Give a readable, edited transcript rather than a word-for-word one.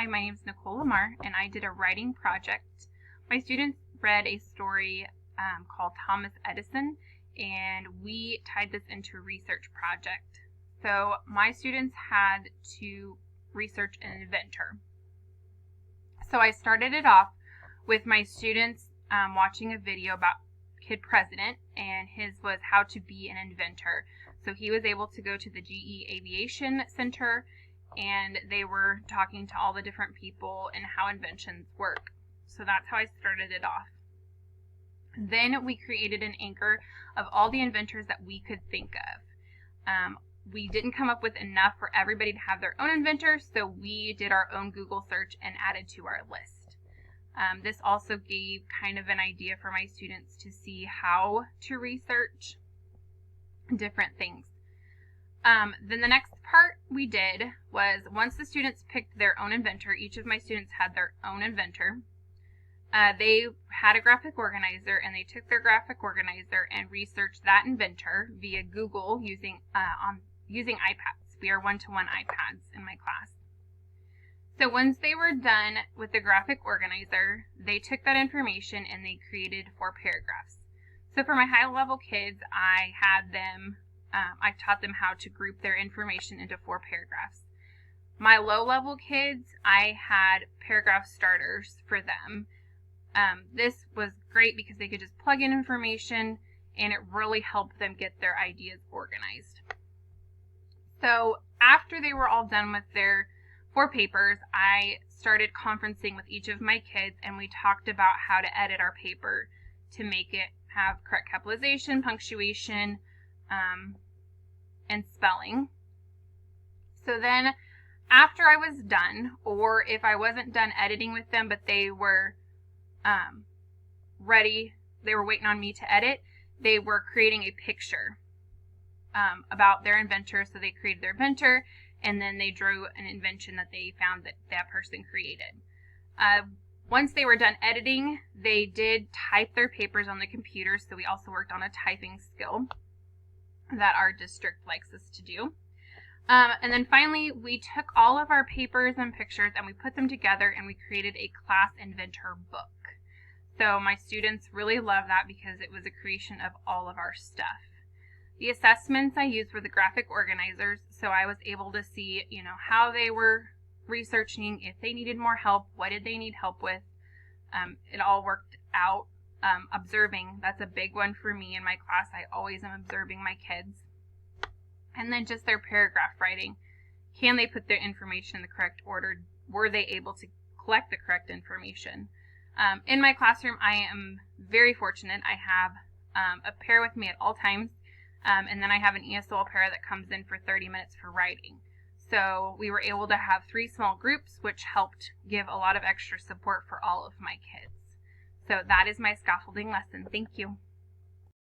Hi, my name is Nicole Lamar, and I did a writing project. My students read a story called Thomas Edison, and we tied this into a research project. So my students had to research an inventor. So I started it off with my students watching a video about Kid President, and his was how to be an inventor. So he was able to go to the GE Aviation Center, and they were talking to all the different people and how inventions work. So that's how I started it off. Then we created an anchor of all the inventors that we could think of. We didn't come up with enough for everybody to have their own inventor, so we did our own Google search and added to our list. This also gave kind of an idea for my students to see how to research different things. Then the next part we did was, once the students picked their own inventor, each of my students had their own inventor. They had a graphic organizer, and they took their graphic organizer and researched that inventor via Google using iPads. We are one-to-one iPads in my class. So once they were done with the graphic organizer, they took that information and they created 4 paragraphs. So for my high-level kids, I taught them how to group their information into 4 paragraphs. My low-level kids, I had paragraph starters for them. This was great because they could just plug in information, and it really helped them get their ideas organized. So after they were all done with their 4 papers, I started conferencing with each of my kids, and we talked about how to edit our paper to make it have correct capitalization, punctuation, and spelling. So then after I was done, or if I wasn't done editing with them but they were ready, they were waiting on me to edit, they were creating a picture about their inventor. So they created their inventor, and then they drew an invention that they found that person created. Once they were done editing, they did type their papers on the computer, so we also worked on a typing skill that our district likes us to do. And then finally, we took all of our papers and pictures and we put them together, and we created a class inventor book. So my students really loved that because it was a creation of all of our stuff. The assessments I used were the graphic organizers, so I was able to see, how they were researching, if they needed more help, what did they need help with. It all worked out. Observing, that's a big one for me in my class. I always am observing my kids. And then just their paragraph writing. Can they put their information in the correct order? Were they able to collect the correct information? In my classroom, I am very fortunate. I have a pair with me at all times, and then I have an ESOL pair that comes in for 30 minutes for writing. So we were able to have 3 small groups, which helped give a lot of extra support for all of my kids. So that is my scaffolding lesson. Thank you.